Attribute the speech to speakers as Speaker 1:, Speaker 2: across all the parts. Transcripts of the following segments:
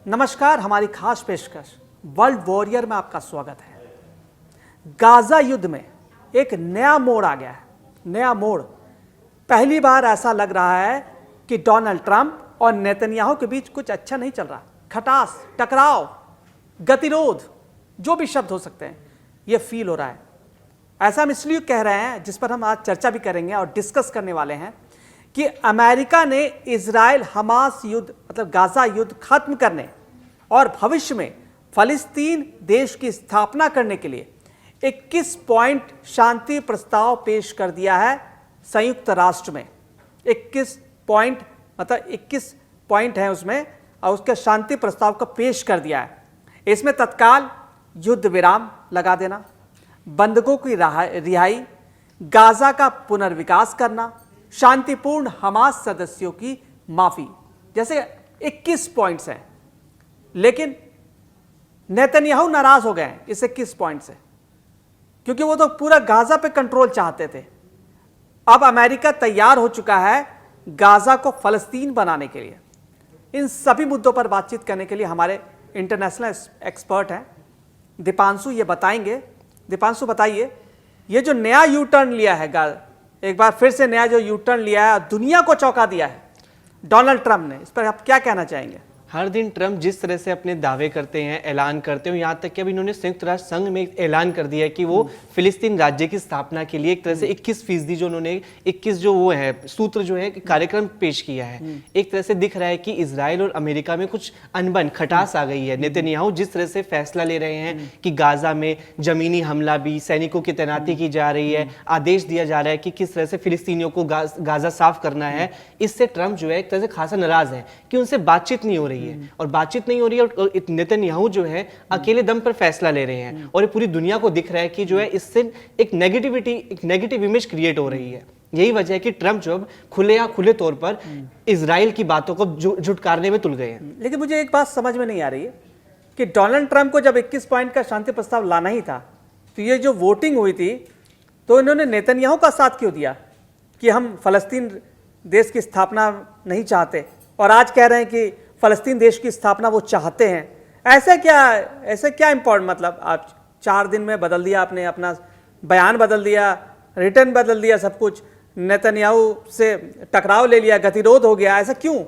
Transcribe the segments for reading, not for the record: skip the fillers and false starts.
Speaker 1: नमस्कार, हमारी खास पेशकश वर्ल्ड वॉरियर में आपका स्वागत है। गाजा युद्ध में एक नया मोड़ आ गया है। नया मोड़, पहली बार ऐसा लग रहा है कि डोनाल्ड ट्रंप और नेतन्याहू के बीच कुछ अच्छा नहीं चल रहा। खटास, टकराव, गतिरोध, जो भी शब्द हो सकते हैं, यह फील हो रहा है। ऐसा हम इसलिए कह रहे हैं, जिस पर हम आज चर्चा भी करेंगे और डिस्कस करने वाले हैं, कि अमेरिका ने इजराइल हमास युद्ध मतलब गाजा युद्ध खत्म करने और भविष्य में फलस्तीन देश की स्थापना करने के लिए 21 पॉइंट शांति प्रस्ताव पेश कर दिया है संयुक्त राष्ट्र में। 21 पॉइंट मतलब 21 पॉइंट है उसमें, और उसके शांति प्रस्ताव को पेश कर दिया है। इसमें तत्काल युद्ध विराम लगा देना, बंधकों की रिहाई, गाजा का पुनर्विकास करना, शांतिपूर्ण हमास सदस्यों की माफी, जैसे 21 पॉइंट्स हैं। लेकिन नेतन्याहू नाराज हो गए हैं इस 21 पॉइंट से, क्योंकि वो तो पूरा गाजा पे कंट्रोल चाहते थे। अब अमेरिका तैयार हो चुका है गाजा को फलस्तीन बनाने के लिए। इन सभी मुद्दों पर बातचीत करने के लिए हमारे इंटरनेशनल एक्सपर्ट हैं दीपांशु, ये बताएंगे। दीपांशु, बताइए, ये जो नया यू टर्न लिया है, एक बार फिर से नया जो यू टर्न लिया है, दुनिया को चौंका दिया है डोनाल्ड ट्रंप ने, इस पर आप क्या कहना चाहेंगे?
Speaker 2: हर दिन ट्रंप जिस तरह से अपने दावे करते हैं, ऐलान करते हैं, यहाँ तक कि अब इन्होंने संयुक्त राष्ट्र संघ में एक ऐलान कर दिया है कि वो फिलिस्तीन राज्य की स्थापना के लिए एक तरह से 21% जो उन्होंने 21 जो वो है सूत्र जो है कार्यक्रम पेश किया है। एक तरह से दिख रहा है कि इजराइल और अमेरिका में कुछ अनबन, खटास आ गई है। नेतन्याहू जिस तरह से फैसला ले रहे हैं कि गाजा में जमीनी हमला भी, सैनिकों की तैनाती की जा रही है, आदेश दिया जा रहा है कि किस तरह से फिलिस्तीनियों को गाजा साफ करना है, इससे ट्रंप जो है एक तरह से खासा नाराज है कि उनसे बातचीत नहीं हो रही है। और बातचीत नहीं हो रही है और नेतन्याहू जो है अकेले दम पर फैसला ले रहे हैं, और ये पूरी दुनिया को दिख रहा है कि जो है इससे एक नेगेटिव इमेज क्रिएट हो रही है। यही वजह है कि ट्रंप जो खुले तौर पर इजराइल की बातों को झुटकारने में तुल गए हैं।
Speaker 1: लेकिन मुझे एक बात समझ में नहीं आ रही है कि डोनाल्ड ट्रंप को जब 21 पॉइंट का शांति प्रस्ताव लाना ही था, तो ये जो वोटिंग हुई थी, तो इन्होंने नेतन्याहू का साथ क्यों दिया कि हम फलस्तीन देश की स्थापना नहीं चाहते, और आज कह रहे हैं कि फलस्तीन देश की स्थापना वो चाहते हैं। ऐसे क्या इंपॉर्टेंट, मतलब आप 4 दिन में बदल दिया, आपने अपना बयान बदल दिया, रिटर्न बदल दिया, सब कुछ, नेतन्याहू से टकराव ले लिया, गतिरोध हो गया, ऐसा क्यों?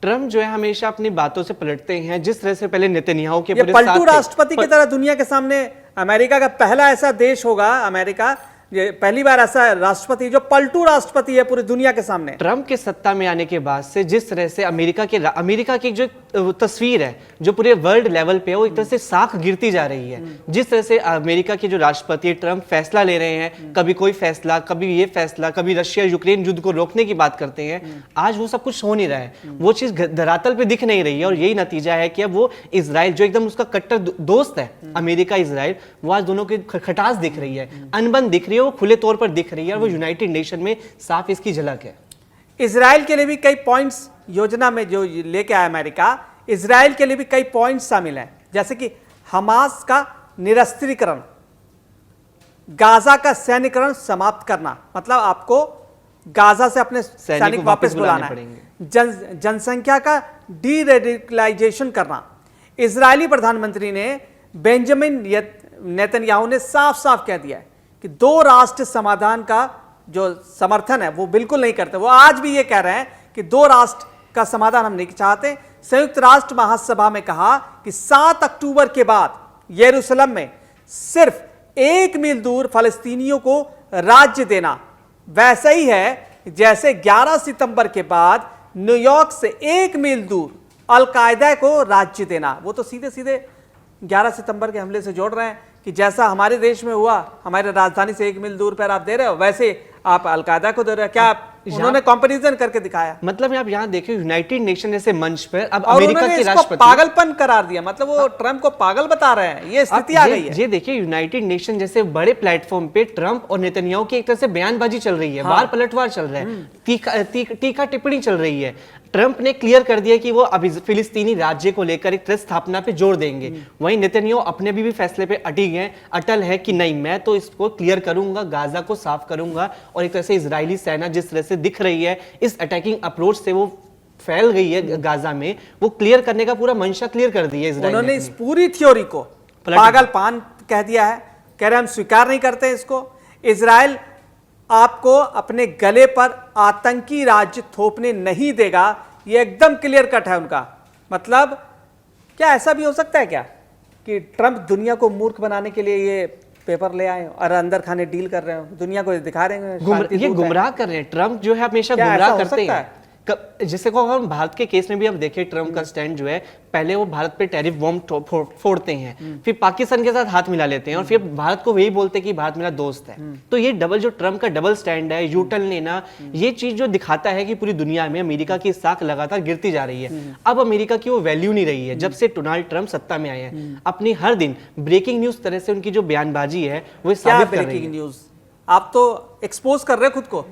Speaker 2: ट्रंप जो है हमेशा अपनी बातों से पलटते हैं। जिस तरह से पहले नेतन्याहू के
Speaker 1: पलटू राष्ट्रपति की तरह दुनिया के सामने, अमेरिका का पहला ऐसा देश होगा, अमेरिका ये पहली बार ऐसा राष्ट्रपति जो पलटू राष्ट्रपति है पूरी दुनिया के सामने।
Speaker 2: ट्रंप के सत्ता में आने के बाद से जिस तरह से अमेरिका की जो तस्वीर है जो पूरे वर्ल्ड लेवल पे है, वो एक तरह से साख गिरती जा रही है। जिस तरह से अमेरिका के जो राष्ट्रपति ट्रंप फैसला ले रहे हैं, कभी कोई फैसला, कभी ये फैसला, कभी रशिया यूक्रेन युद्ध को रोकने की बात करते हैं, आज वो सब कुछ हो नहीं रहा है। वो चीज धरातल पे दिख नहीं रही है, और यही नतीजा है कि अब वो इजराइल जो एकदम उसका कट्टर दोस्त है, अमेरिका इजराइल, वो आज दोनों की खटास दिख रही है, अनबन दिख रही है, वो खुले तौर पर दिख रही है, और वो यूनाइटेड नेशन में साफ इसकी झलक है।
Speaker 1: इजराइल के लिए भी कई पॉइंट्स योजना में जो लेके आया अमेरिका, इजराइल के लिए भी कई पॉइंट्स शामिल हैं, जैसे कि हमास का निरस्त्रीकरण, गाजा का सैन्यकरण समाप्त करना, मतलब आपको गाजा से अपने सैनिक वापस बुलाना है, जनसंख्या का डीरेडिकलाइजेशन करना। इजरायली प्रधानमंत्री ने बेंजामिन नेतन्याहू ने साफ साफ कह दिया है कि 2 राष्ट्र समाधान का जो समर्थन है वो बिल्कुल नहीं करते। वो आज भी ये कह रहे हैं कि 2 राष्ट्र का समाधान हम नहीं चाहते। संयुक्त राष्ट्र महासभा में कहा कि 7 अक्टूबर के बाद यरूशलेम में सिर्फ 1 मील दूर फलस्तीनियों को राज्य देना वैसा ही है जैसे 11 सितंबर के बाद न्यूयॉर्क से 1 मील दूर अल-कायदा को राज्य देना। वो तो सीधे सीधे 11 सितंबर के हमले से जोड़ रहे हैं कि जैसा हमारे देश में हुआ, हमारे राजधानी से 1 मील दूर पर आप दे रहे हो, वैसे आप अल-कायदा को दे रहे हो। क्या उन्होंने कंपैरिजन करके दिखाया?
Speaker 2: मतलब आप यहाँ देखिए यूनाइटेड नेशन जैसे मंच पर अब अमेरिका के राष्ट्रपति
Speaker 1: पागलपन करार दिया, मतलब वो ट्रंप को पागल बता रहे हैं, ये स्थिति आ गई है।
Speaker 2: ये देखिए यूनाइटेड नेशन जैसे बड़े प्लेटफॉर्म पे ट्रंप और नेतन्याहू की एक तरह से बयानबाजी चल रही है, वार पलटवार चल रहा है, तीखा टिप्पणी चल रही है। ट्रंप ने क्लियर कर दिया कि वो अभी फिलिस्तीनी राज्य को लेकर एक तरह स्थापना पे जोर देंगे। वहीं नेतन्याहू अपने भी फैसले पे अटल है कि नहीं, मैं तो इसको क्लियर करूंगा, गाजा को साफ करूंगा। और एक तरह से इजरायली सेना जिस तरह से दिख रही है, इस अटैकिंग अप्रोच से वो फैल गई है गाजा में, वो क्लियर करने का पूरा मंशा क्लियर कर दिया इजराइल
Speaker 1: उन्होंने
Speaker 2: ने
Speaker 1: इस पूरी थ्योरी को पागलपन कह दिया है, कह रहे हम स्वीकार नहीं करते इसको। इजराइल आपको अपने गले पर आतंकी राज्य थोपने नहीं देगा, ये एकदम क्लियर कट है उनका। मतलब क्या ऐसा भी हो सकता है क्या कि ट्रंप दुनिया को मूर्ख बनाने के लिए ये पेपर ले आए और अंदर खाने डील कर रहे हो, दुनिया को दिखा रहे हैं
Speaker 2: ये गुमराह कर रहे हैं। ट्रंप जो है हमेशा गुमराह करते हैं। जैसे को हम भारत के केस में भी अब देखें, ट्रंप का स्टैंड जो है, पहले वो भारत पे टैरिफ बॉम्ब फोड़ते हैं, फिर पाकिस्तान के साथ हाथ मिला लेते हैं और फिर भारत को वही बोलते हैं कि भारत मेरा दोस्त है। तो ये जो ट्रंप का डबल स्टैंड है, यू टर्न लेना, ये चीज जो दिखाता है कि पूरी दुनिया में अमेरिका की साख लगातार गिरती जा रही है। अब अमेरिका की वो वैल्यू नहीं रही है जब से डोनाल्ड ट्रंप सत्ता में आए हैं। अपनी हर दिन ब्रेकिंग न्यूज तरह से उनकी जो बयानबाजी है वो साबित कर रही है।
Speaker 1: न्यूज आप तो एक्सपोज कर रहे हो खुद को,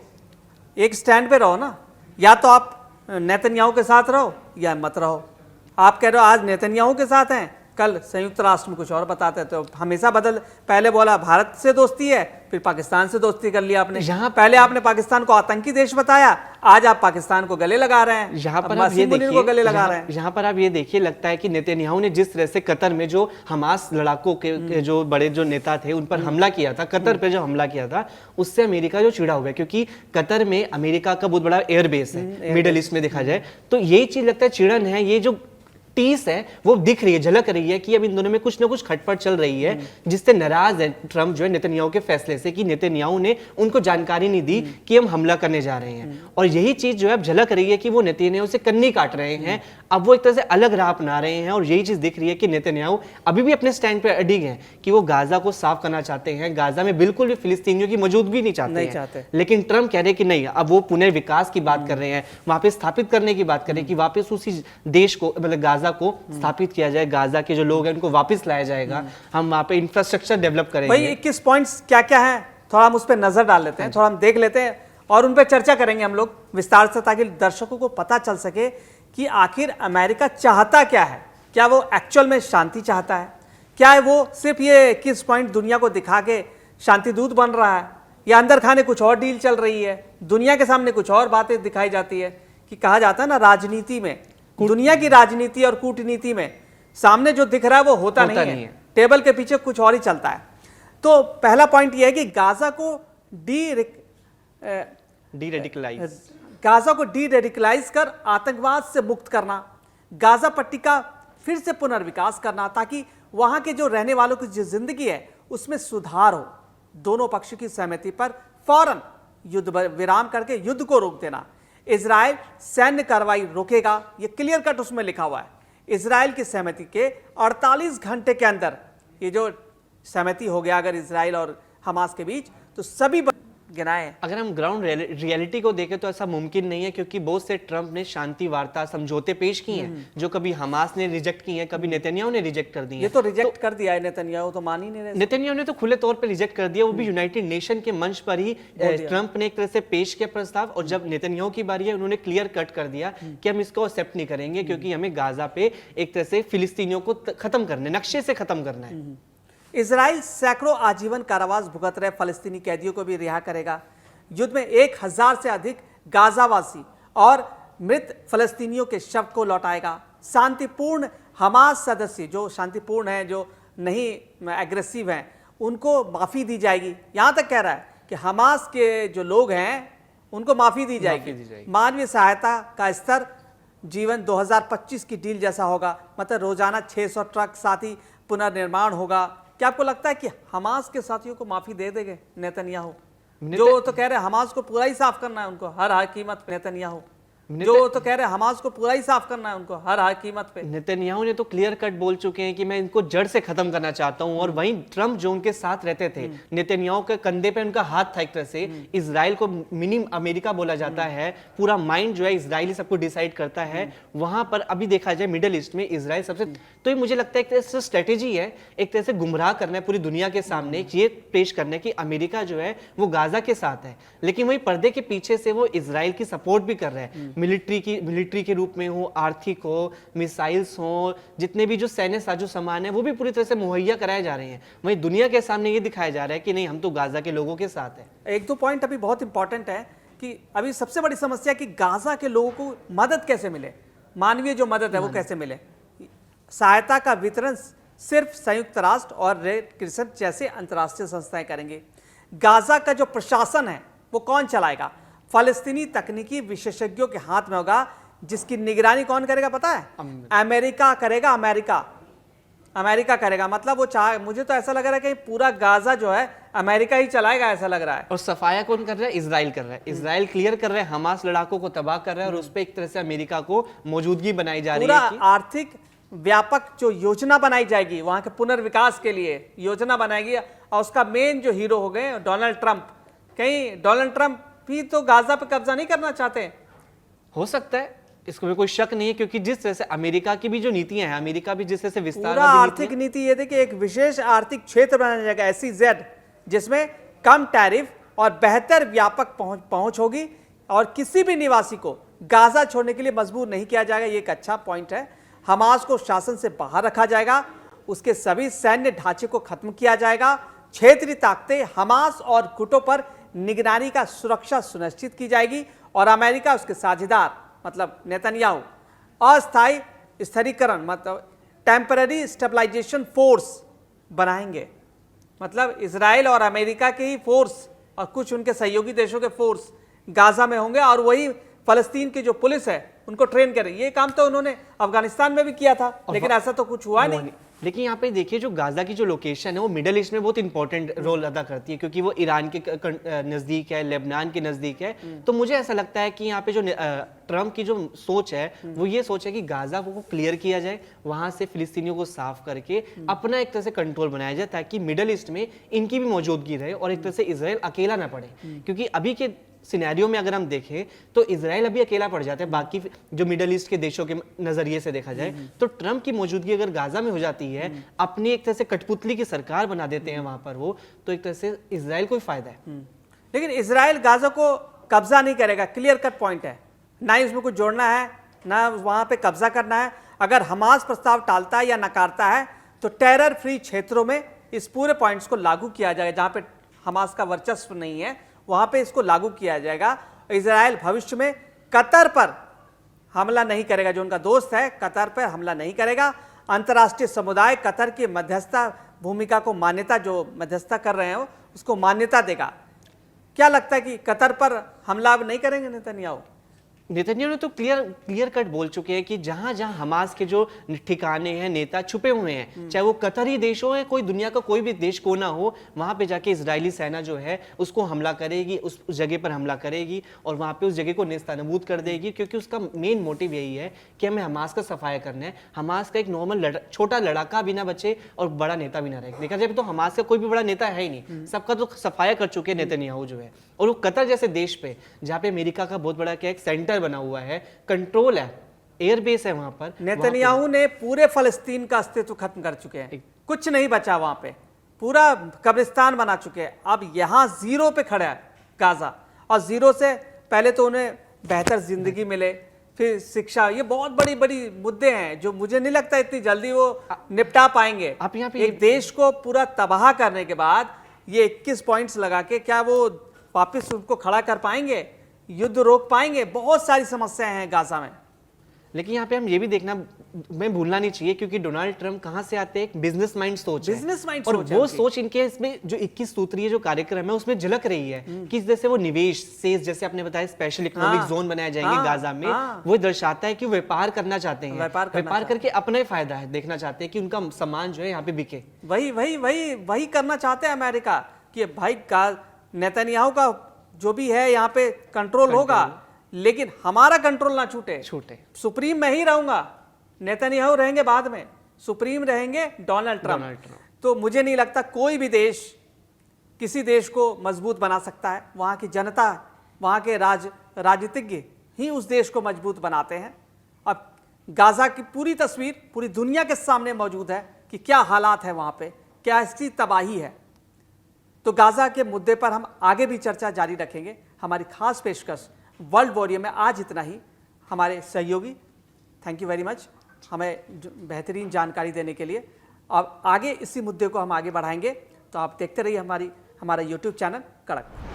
Speaker 1: एक स्टैंड पे रहो ना, या तो आप नेतन्याहू के साथ रहो या मत रहो। आप कह रहे हो आज नेतन्याहू के साथ हैं, कल संयुक्त राष्ट्र में कुछ और बताते, तो हमेशा पहले बोला भारत से दोस्ती है, फिर पाकिस्तान से दोस्ती कर लिया आपने।
Speaker 2: यहाँ
Speaker 1: पहले आपने पाकिस्तान को आतंकी देश बताया, आज आप पाकिस्तान को गले लगा रहे हैं।
Speaker 2: यहाँ पर आप ये देखिए,
Speaker 1: गले लगा रहे हैं।
Speaker 2: यहाँ पर आप ये देखिए, लगता है कि नेतन्याहू ने जिस तरह से कतर में जो हमास लड़ाकों के जो बड़े जो नेता थे उन पर हमला किया था, कतर पे जो हमला किया था, उससे अमेरिका जो चिड़ा हुआ है, क्योंकि कतर में अमेरिका का बहुत बड़ा एयरबेस है मिडल ईस्ट में देखा जाए, तो यही चीज लगता है चिड़न है, ये जो टीस है वो दिख रही है, झलक रही है कि अब इन दोनों में कुछ ना कुछ खटपट चल रही है, जिससे नाराज है ट्रंप जो है नेतन्याहू के फैसले से, कि नेतन्याहू ने उनको जानकारी नहीं दी कि हम हमला करने जा रहे हैं। और यही चीज जो है अब झलक रही है कि वो नेतन्याहू से कन्नी काट रहे हैं, अब वो एक तरह से अलग राह अपना रहे हैं। और यही चीज दिख रही है कि नेतन्याहू अभी भी अपने स्टैंड पे अडिग हैं कि वो गाजा को साफ करना चाहते हैं, गाजा में बिल्कुल भी फिलिस्तीनियों की मौजूदगी नहीं चाहते। लेकिन ट्रंप कह रहे हैं कि नहीं, अब वो पुनर्विकास की बात कर रहे हैं, वहां पे स्थापित करने की बात कर रहे हैं कि वापस उसी देश को, मतलब गाजा को स्थापित किया जाए, गाजा के जो लोग हैं उनको वापस लाया जाएगा, हम वहां पे इंफ्रास्ट्रक्चर डेवलप करेंगे।
Speaker 1: भाई 21 पॉइंट्स क्या क्या है, थोड़ा हम उस पर नजर डाल लेते हैं, थोड़ा हम देख लेते हैं और उन पर चर्चा करेंगे हम लोग विस्तार से, ताकि दर्शकों को पता चल सके कि आखिर अमेरिका चाहता क्या है। क्या वो एक्चुअल में शांति चाहता है? क्या है वो सिर्फ ये 21 पॉइंट दुनिया को दिखा के शांति दूत बन रहा है, या अंदर खाने कुछ और डील चल रही है, दुनिया के सामने कुछ और बातें दिखाई जाती है? कि कहा जाता है ना, राजनीति में, दुनिया की राजनीति और कूटनीति में सामने जो दिख रहा है वो होता नहीं है, टेबल के पीछे कुछ और ही चलता है। तो पहला पॉइंट ये है कि गाजा को डी रेडिकलाइज कर आतंकवाद से मुक्त करना, गाजा पट्टी का फिर से पुनर्विकास करना, ताकि वहां के जो रहने वालों की जो जिंदगी है उसमें सुधार हो। दोनों पक्षों की सहमति पर फौरन युद्ध विराम करके युद्ध को रोक देना। इजराइल सैन्य कार्रवाई रोकेगा, ये क्लियर कट उसमें लिखा हुआ है। इजराइल की सहमति के 48 घंटे के अंदर ये जो सहमति हो गया अगर इजराइल और हमास के बीच, तो सभी गिनाए।
Speaker 2: अगर हम ग्राउंड रियलिटी को देखें तो ऐसा मुमकिन नहीं है, क्योंकि बहुत से ट्रंप ने शांति वार्ता समझौते पेश किए हैं, जो कभी हमास ने रिजेक्ट किए हैं, कभी नेतन्याहू ने रिजेक्ट कर दिए।
Speaker 1: ये तो रिजेक्ट कर दिया है नेतन्याहू, तो मान ही नहीं रहे।
Speaker 2: नेतन्याहू ने तो खुले तौर पे रिजेक्ट कर दिया, वो भी यूनाइटेड नेशन के मंच पर ही ट्रंप ने एक तरह से पेश किया प्रस्ताव, और जब नेतन्याहू की बारी है उन्होंने क्लियर कट कर दिया कि हम इसको एक्सेप्ट नहीं करेंगे, क्योंकि हमें गाजा पे एक तरह से फिलिस्तीनियों को खत्म करना, नक्शे से खत्म करना है।
Speaker 1: इजराइल सैकड़ों आजीवन कारावास भुगत रहे फलस्तीनी कैदियों को भी रिहा करेगा। युद्ध में 1000 से अधिक गाजावासी और मृत फलस्तीनियों के शव को लौटाएगा। शांतिपूर्ण हमास सदस्य जो शांतिपूर्ण हैं, जो नहीं एग्रेसिव हैं, उनको माफ़ी दी जाएगी। यहाँ तक कह रहा है कि हमास के जो लोग हैं उनको माफ़ी दी जाएगी। मानवीय सहायता का स्तर जीवन 2025 की डील जैसा होगा, मतलब रोजाना 600 ट्रक, साथ ही पुनर्निर्माण होगा। क्या आपको लगता है कि हमास के साथियों को माफ़ी दे देंगे नेतन्याहू? जो तो कह रहे हैं हमास को पूरा ही साफ करना है उनको हर कीमत पे, नेतन्याहू जो तो कह रहे हैं हमास को पूरा ही साफ करना है उनको हर कीमत पे।
Speaker 2: नेतन्याहू ने तो क्लियर कट बोल चुके हैं कि मैं इनको जड़ से खत्म करना चाहता हूं। और वहीं ट्रंप जो उनके साथ रहते थे, नेतन्याहू के कंधे पे उनका हाथ था एक तरह से। इजराइल को मिनी अमेरिका बोला जाता है, पूरा माइंड जो है इजराइली सबको डिसाइड करता है। वहां पर अभी देखा जाए मिडिल ईस्ट में इजराइल सबसे, तो ये मुझे लगता है एक तरह से स्ट्रेटेजी है, एक तरह से गुमराह करना है पूरी दुनिया के सामने, ये पेश करने की अमेरिका जो है वो गाजा के साथ है, लेकिन वही पर्दे के पीछे से वो इजराइल की सपोर्ट भी कर रहे हैं, मिलिट्री के रूप में हो, आर्थिक हो, मिसाइल्स हो, जितने भी जो सैन्य साजो सामान है वो भी पूरी तरह से मुहैया कराए जा रहे हैं। वहीं दुनिया के सामने ये दिखाया जा रहा है कि नहीं, हम तो गाजा के लोगों के साथ हैं।
Speaker 1: एक दो पॉइंट अभी बहुत इंपॉर्टेंट है कि अभी सबसे बड़ी समस्या कि गाजा के लोगों को मदद कैसे मिले, मानवीय जो मदद है वो कैसे मिले। सहायता का वितरण सिर्फ संयुक्त राष्ट्र और रेड क्रिसेंट जैसे अंतर्राष्ट्रीय संस्थाएं करेंगे। गाजा का जो प्रशासन है वो कौन चलाएगा? फलस्तीनी तकनीकी विशेषज्ञों के हाथ में होगा, जिसकी निगरानी कौन करेगा पता है? अमेरिका करेगा। अमेरिका करेगा। मतलब वो चाहे, मुझे तो ऐसा लग रहा है कि पूरा गाजा जो है अमेरिका ही चलाएगा, ऐसा लग रहा है।
Speaker 2: और सफाया कौन कर रहा है? इजराइल कर रहा है। इजराइल क्लियर कर रहा है, हमास लड़ाकों को तबाह कर रहा है और उस पर एक तरह से अमेरिका को मौजूदगी बनाई जा रही
Speaker 1: पूरा
Speaker 2: है।
Speaker 1: आर्थिक व्यापक जो योजना बनाई जाएगी वहां के पुनर्विकास के लिए योजना बनाएगी, और उसका मेन जो हीरो हो गए डोनाल्ड ट्रंप। कहीं डोनाल्ड ट्रंप भी तो गाजा पे कब्जा नहीं करना चाहते?
Speaker 2: हो सकता है, इसमें कोई शक नहीं है, क्योंकि जिस तरह से अमेरिका की भी जो नीतियां हैं, अमेरिका भी जिस तरह से विस्तार
Speaker 1: पूरा आर्थिक नीति ये थी कि एक विशेष आर्थिक क्षेत्र बनाया जाएगा SEZ, जिसमें कम टैरिफ और बेहतर व्यापक पहुंच होगी, और किसी भी निवासी को गाजा छोड़ने के लिए मजबूर नहीं किया जाएगा। ये एक अच्छा पॉइंट है। हमास को शासन से बाहर रखा जाएगा, उसके सभी सैन्य ढांचे को खत्म किया जाएगा, क्षेत्रीय ताकतें हमास और गुटों पर निगरानी का सुरक्षा सुनिश्चित की जाएगी, और अमेरिका उसके साझेदार मतलब नेतन्याहू अस्थायी स्थिरीकरण मतलब टेम्पररी स्टेबलाइजेशन फोर्स बनाएंगे। मतलब इजराइल और अमेरिका के ही फोर्स और कुछ उनके सहयोगी देशों के फोर्स गाजा में होंगे, और वही फलस्तीन की जो पुलिस है उनको ट्रेन करेंगे। ये काम तो उन्होंने अफगानिस्तान में भी किया था, लेकिन ऐसा तो कुछ हुआ नहीं।
Speaker 2: लेकिन यहाँ पे देखिए, जो गाजा की जो लोकेशन है वो मिडिल ईस्ट में बहुत इंपॉर्टेंट रोल अदा करती है, क्योंकि वो ईरान के नज़दीक है, लेबनान के नज़दीक है। तो मुझे ऐसा लगता है कि यहाँ पे जो ट्रंप की जो सोच है वो ये सोच है कि गाजा को क्लियर किया जाए, वहां से फिलिस्तीनियों को साफ करके अपना एक तरह से कंट्रोल बनाया जाए, ताकि मिडिल ईस्ट में इनकी भी मौजूदगी रहे और एक तरह से इसराइल अकेला ना पड़े। क्योंकि अभी के सिनेरियो में अगर हम देखें तो इसराइल अभी अकेला पड़ जाता है, बाकी जो मिडिल ईस्ट के देशों के नजरिए से देखा जाए तो ट्रंप की मौजूदगी अगर गाजा में हो जाती है, अपनी एक तरह से कठपुतली की सरकार बना देते हैं वहां पर वो, तो एक तरह से इसराइल को फायदा है।
Speaker 1: लेकिन इसराइल गाजा को कब्जा नहीं करेगा, क्लियर कट पॉइंट है। ना ही उसमें कुछ जोड़ना है, ना वहां पे कब्जा करना है। अगर हमास प्रस्ताव टालता है या नकारता है तो टेरर फ्री क्षेत्रों में इस पूरे पॉइंट्स को लागू किया जाएगा। जहां पे हमास का वर्चस्व नहीं है वहां पे इसको लागू किया जाएगा। इजराइल भविष्य में कतर पर हमला नहीं करेगा, जो उनका दोस्त है कतर पर हमला नहीं करेगा। अंतर्राष्ट्रीय समुदाय कतर की मध्यस्थता भूमिका को मान्यता, जो मध्यस्थता कर रहे हैं उसको मान्यता देगा। क्या लगता है कि कतर पर हमला अब नहीं करेंगे नेतन्याहू?
Speaker 2: नेतन्याहू ने तो क्लियर कट बोल चुके हैं कि जहां जहां हमास के जो ठिकाने हैं, नेता छुपे हुए हैं, चाहे वो कतरी देश हो या कोई दुनिया का कोई भी देश को ना हो, वहां पे जाके इजरायली सेना जो है उसको हमला करेगी, उस जगह पर हमला करेगी और वहां पे उस जगह को नेस्तनाबूद कर देगी। क्योंकि उसका मेन मोटिव यही है कि हमें हमास का सफाया करना है, हमास का एक नॉर्मल छोटा लड़ाका भी ना बचे और बड़ा नेता भी ना रहे। देखा जाए तो हमास का कोई भी बड़ा नेता है ही नहीं, सबका तो सफाया कर चुके नेतन्याहू जो है। और वो कतर जैसे देश पे, जहाँ पे अमेरिका का बहुत बड़ा क्या एक सेंटर बना हुआ है, कंट्रोल है, एयरबेस है वहां पर।
Speaker 1: नेतन्याहू ने पूरे फलस्तीन का अस्तित्व खत्म कर चुके हैं, कुछ नहीं बचा वहां पे, पूरा कब्रिस्तान बना चुके हैं। अब यहां जीरो पे खड़ा है गाजा, और जीरो से पहले तो उन्हें बेहतर जिंदगी मिले, फिर शिक्षा, ये बहुत बड़ी बड़ी मुद्दे हैं जो मुझे नहीं लगता इतनी जल्दी वो निपटा पाएंगे।
Speaker 2: आप यहाँ पे
Speaker 1: एक देश को पूरा तबाह करने के बाद ये 21 पॉइंट्स लगा के क्या वो वापस उनको खड़ा कर पाएंगे, युद्ध रोक पाएंगे? बहुत सारी समस्याएं हैं गाजा में।
Speaker 2: लेकिन यहाँ पे हम ये भी देखना में भूलना नहीं चाहिए, क्योंकि डोनाल्ड ट्रंप कहाँ से आते हैं, एक बिजनेस माइंड सोच है। और वो सोच इनके इसमें जो 21 सूत्रीय जो कार्यक्रम है उसमें झलक रही है कि जैसे वो निवेश से, जैसे आपने बताया स्पेशल इकोनॉमिक जोन बनाए जाएंगे गाजा में, वो दर्शाता है कि व्यापार करना चाहते हैं, व्यापार करके अपना ही फायदा है देखना चाहते हैं कि उनका सामान जो है यहाँ पे बिके।
Speaker 1: वही करना चाहते हैं अमेरिका कि भाई नेतन्याहू का जो भी है यहाँ पे कंट्रोल होगा, लेकिन हमारा कंट्रोल ना छूटे। सुप्रीम मैं ही रहूंगा, नेतन्याहू रहेंगे बाद में, सुप्रीम रहेंगे डोनाल्ड ट्रंप। तो मुझे नहीं लगता कोई भी देश किसी देश को मजबूत बना सकता है। वहां की जनता, वहां के राजनीतिज्ञ ही उस देश को मजबूत बनाते हैं। अब गाजा की पूरी तस्वीर पूरी दुनिया के सामने मौजूद है कि क्या हालात है वहां पे, क्या इसकी तबाही है। तो गाजा के मुद्दे पर हम आगे भी चर्चा जारी रखेंगे। हमारी खास पेशकश वर्ल्ड वॉरियर में आज इतना ही। हमारे सहयोगी थैंक यू वेरी मच हमें बेहतरीन जानकारी देने के लिए। अब आगे इसी मुद्दे को हम आगे बढ़ाएंगे, तो आप देखते रहिए हमारा YouTube चैनल कड़क।